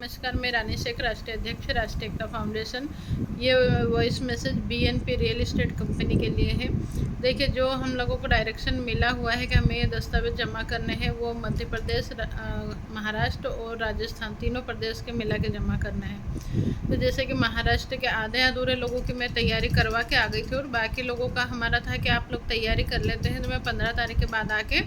नमस्कार, मैं रानी शेख, राष्ट्रीय अध्यक्ष, राष्ट्रीय एकता फाउंडेशन। ये voice message BNP real estate company के लिए है। देखिए, जो हम लोगों को डायरेक्शन मिला हुआ है कि हमें ये दस्तावेज जमा करने हैं, वो मध्य प्रदेश, महाराष्ट्र और राजस्थान, तीनों प्रदेश के मिला के जमा करना है। तो जैसे कि महाराष्ट्र के आधे अधूरे लोगों की मैं तैयारी करवा के आ गई थी और बाकी लोगों का हमारा था कि आप लोग तैयारी कर लेते हैं, तो मैं 15 तारीख के बाद आके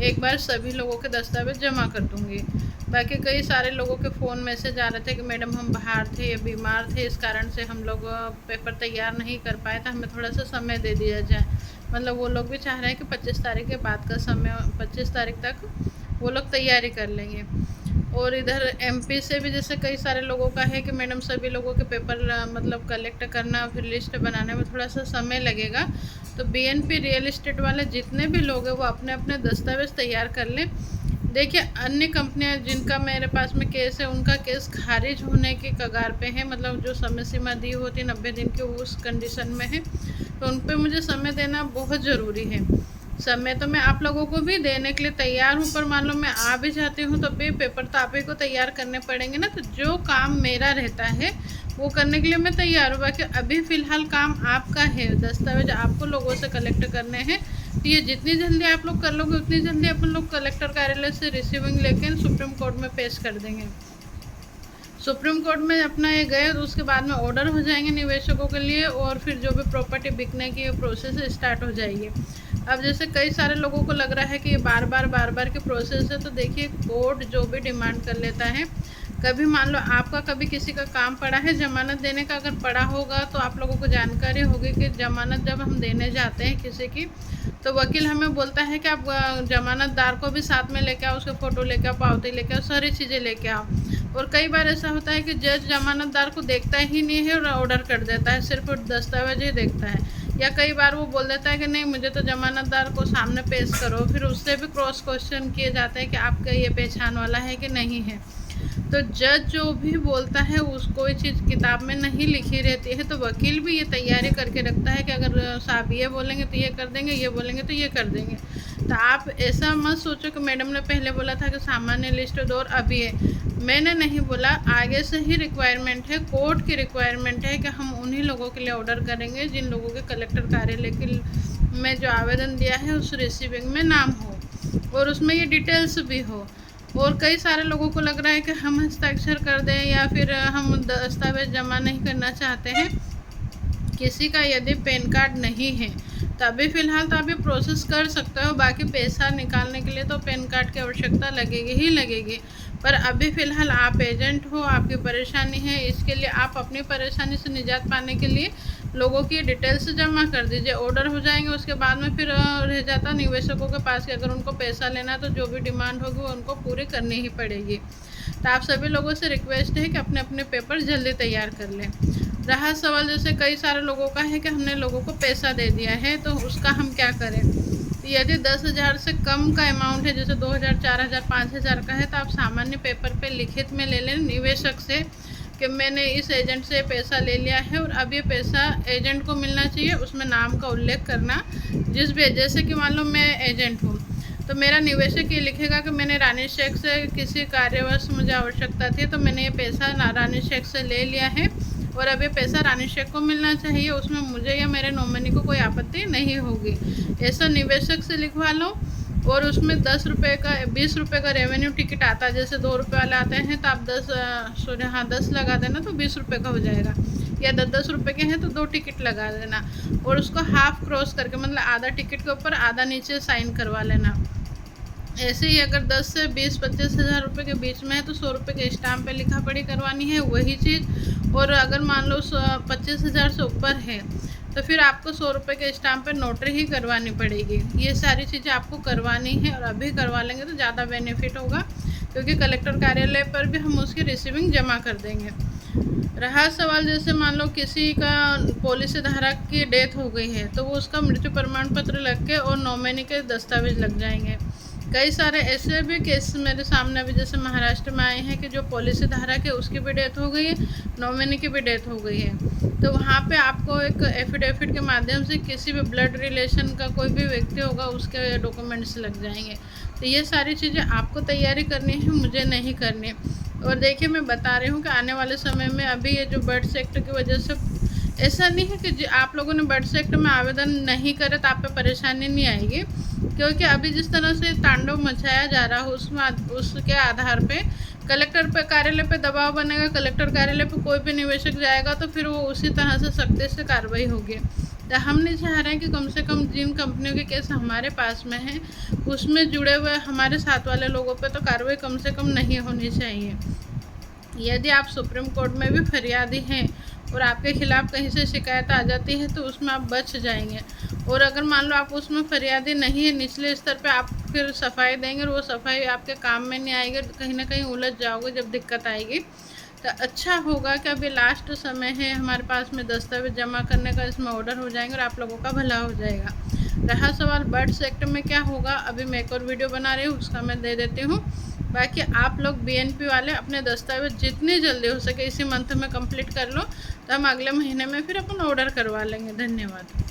एक बार सभी लोगों के दस्तावेज जमा कर दूँगी। बाकी कई सारे लोगों के फ़ोन मैसेज आ रहे थे कि मैडम हम बाहर थे या बीमार थे, इस कारण से हम लोग पेपर तैयार नहीं कर पाए, तो हमें थोड़ा सा समय दे दिया जाए। मतलब वो लोग भी चाह रहे हैं कि 25 तारीख के बाद का समय, 25 तारीख तक वो लोग तैयारी कर लेंगे। और इधर एमपी से भी जैसे कई सारे लोगों का है कि मैडम सभी लोगों के पेपर मतलब कलेक्ट करना, फिर लिस्ट बनाने में थोड़ा सा समय लगेगा। तो बीएनपी रियल एस्टेट वाले जितने भी लोग हैं वो अपने अपने दस्तावेज़ तैयार कर लें। देखिए, अन्य कंपनियां जिनका मेरे पास में केस है, उनका केस खारिज होने के कगार पे है, मतलब जो समय सीमा दी होती 90 दिन की, उस कंडीशन में है। तो उन पे मुझे समय देना बहुत ज़रूरी है। समय तो मैं आप लोगों को भी देने के लिए तैयार हूँ, पर मान लो मैं आ भी जाती हूँ तो भी पेपर तो आप ही को तैयार करने पड़ेंगे ना। तो जो काम मेरा रहता है वो करने के लिए मैं तैयार हूँ। बाकी अभी फ़िलहाल काम आपका है, दस्तावेज आपको लोगों से कलेक्ट करने हैं। तो ये जितनी जल्दी आप लोग कर लोगे उतनी जल्दी अपन लोग कलेक्टर कार्यालय से रिसीविंग लेके सुप्रीम कोर्ट में पेश कर देंगे। सुप्रीम कोर्ट में अपना ये गए तो उसके बाद में ऑर्डर हो जाएंगे निवेशकों के लिए, और फिर जो भी प्रॉपर्टी बिकने की प्रोसेस स्टार्ट हो जाएगी। अब जैसे कई सारे लोगों को लग रहा है कि ये बार बार की प्रोसेस है, तो देखिए कोर्ट जो भी डिमांड कर लेता है, कभी मान लो आपका कभी किसी का काम पड़ा है जमानत देने का, अगर पड़ा होगा तो आप लोगों को जानकारी होगी कि जमानत जब हम देने जाते हैं किसी की, तो वकील हमें बोलता है कि आप जमानतदार को भी साथ में लेके आओ, उसके फ़ोटो लेके आओ, पावती लेके आओ, सारी चीज़ें लेके आओ। और कई बार ऐसा होता है कि जज जमानतदार को देखता ही नहीं है और ऑर्डर कर देता है, सिर्फ दस्तावेज ही देखता है। या कई बार वो बोल देता है कि नहीं, मुझे तो जमानतदार को सामने पेश करो, फिर उससे भी क्रॉस क्वेश्चन किए जाते हैं कि आपका ये पहचान वाला है कि नहीं है। तो जज जो भी बोलता है उसको कोई चीज़ किताब में नहीं लिखी रहती है, तो वकील भी ये तैयारी करके रखता है कि अगर साहब ये बोलेंगे तो ये कर देंगे, ये बोलेंगे तो ये कर देंगे। तो आप ऐसा मत सोचो कि मैडम ने पहले बोला था कि सामान्य लिस्ट दो और अभी है। मैंने नहीं बोला, आगे से ही रिक्वायरमेंट है, कोर्ट की रिक्वायरमेंट है कि हम उन्हीं लोगों के लिए ऑर्डर करेंगे जिन लोगों के कलेक्टर कार्यालय के में जो आवेदन दिया है उस रिसीविंग में नाम हो और उसमें ये डिटेल्स भी हो। और कई सारे लोगों को लग रहा है कि हम हस्ताक्षर कर दें या फिर हम दस्तावेज जमा नहीं करना चाहते हैं। किसी का यदि पैन कार्ड नहीं है तो अभी फ़िलहाल तो आप ये प्रोसेस कर सकते हो, बाकी पैसा निकालने के लिए तो पैन कार्ड की आवश्यकता लगेगी ही लगेगी। पर अभी फ़िलहाल आप एजेंट हो, आपकी परेशानी है, इसके लिए आप अपनी परेशानी से निजात पाने के लिए लोगों की डिटेल्स जमा कर दीजिए। ऑर्डर हो जाएंगे, उसके बाद में फिर रह जाता निवेशकों के पास कि अगर उनको पैसा लेना है तो जो भी डिमांड होगी वो उनको पूरी करनी ही पड़ेगी। तो आप सभी लोगों से रिक्वेस्ट है कि अपने अपने पेपर जल्दी तैयार कर लें। रहा सवाल, जैसे कई सारे लोगों का है कि हमने लोगों को पैसा दे दिया है तो उसका हम क्या करें। तो यदि 10,000 से कम का अमाउंट है, जैसे 2,000, 4,000, 5,000 का है, तो आप सामान्य पेपर पे लिखित में ले लें निवेशक से कि मैंने इस एजेंट से पैसा ले लिया है और अब ये पैसा एजेंट को मिलना चाहिए। उसमें नाम का उल्लेख करना, जिस भी, जैसे कि मान लो मैं एजेंट हूँ तो मेरा निवेशक ये लिखेगा कि मैंने रानी शेख से किसी कार्यवश मुझे आवश्यकता थी तो मैंने ये पैसा रानी शेख से ले लिया है और अब ये पैसा रानी शेख को मिलना चाहिए, उसमें मुझे या मेरे नॉमिनी को कोई आपत्ति नहीं होगी। ऐसा निवेशक से लिखवा लो। और उसमें 10 रुपये का, 20 रुपये का रेवेन्यू टिकट आता है, जैसे 2 रुपये वाले आते हैं तो आप 10 लगा देना तो 20 रुपये का हो जाएगा, या 10 रुपये के हैं तो 2 टिकट लगा देना और उसको हाफ क्रॉस करके, मतलब आधा टिकट के ऊपर आधा नीचे साइन करवा लेना। ऐसे ही अगर 10 से 20-25 हज़ार रुपये के बीच में है तो 100 रुपये के स्टाम्प पे लिखा पढ़ी करवानी है, वही चीज़। और अगर मान लो 25,000 से ऊपर है तो फिर आपको 100 रुपये के स्टाम्प पे नोटरी ही करवानी पड़ेगी। ये सारी चीज़ें आपको करवानी है और अभी करवा लेंगे तो ज़्यादा बेनिफिट होगा, क्योंकि कलेक्टर कार्यालय पर भी हम उसकी रिसीविंग जमा कर देंगे। रहा सवाल, जैसे मान लो किसी का पॉलिसी धारक की डेथ हो गई है तो वो उसका मृत्यु प्रमाण पत्र लग के और नॉमिनी के दस्तावेज लग जाएंगे। कई सारे ऐसे भी केस मेरे सामने अभी जैसे महाराष्ट्र में आए हैं कि जो पॉलिसी धारक है उसकी भी डेथ हो गई है, नॉमिनी की भी डेथ हो गई है। तो वहाँ पे आपको एक एफिडेविट के माध्यम से किसी भी ब्लड रिलेशन का कोई भी व्यक्ति होगा उसके डॉक्यूमेंट्स लग जाएंगे। तो ये सारी चीज़ें आपको तैयारी करनी है, मुझे नहीं करनी। और देखिए मैं बता रही हूँ कि आने वाले समय में अभी ये जो बर्ड्स एक्ट की वजह से ऐसा नहीं है कि आप लोगों ने बर्ड्स एक्ट में आवेदन नहीं करे तो आप पे परेशानी नहीं आएगी, क्योंकि अभी जिस तरह से तांडव मचाया जा रहा है उसके आधार पे कलेक्टर पे कार्यालय पे दबाव बनेगा। कलेक्टर कार्यालय पे कोई भी निवेशक जाएगा तो फिर वो उसी तरह से सख्ती से कार्रवाई होगी। तो हम नहीं चाह रहे हैं कि कम से कम जिन कंपनियों के केस हमारे पास में हैं उसमें जुड़े हुए हमारे साथ वाले लोगों पे तो कार्रवाई कम से कम नहीं होनी चाहिए। यदि आप सुप्रीम कोर्ट में भी फरियादी हैं और आपके खिलाफ कहीं से शिकायत आ जाती है तो उसमें आप बच जाएंगे। और अगर मान लो आप उसमें फरियादी नहीं है, निचले स्तर पे आप फिर सफाई देंगे और वो सफाई आपके काम में नहीं आएगी, कहीं ना कहीं उलझ जाओगे जब दिक्कत आएगी। तो अच्छा होगा कि अभी लास्ट समय है हमारे पास में दस्तावेज जमा करने का, इसमें ऑर्डर हो जाएंगे और आप लोगों का भला हो जाएगा। रहा सवाल बर्ड्स एक्ट में क्या होगा, अभी मैं एक और वीडियो बना रही हूँ, उसका मैं दे देती हूँ। बाकी आप लोग बीएनपी वाले अपने दस्तावेज जितनी जल्दी हो सके इसी मंथ में कंप्लीट कर लो, तो हम अगले महीने में फिर अपन ऑर्डर करवा लेंगे। धन्यवाद।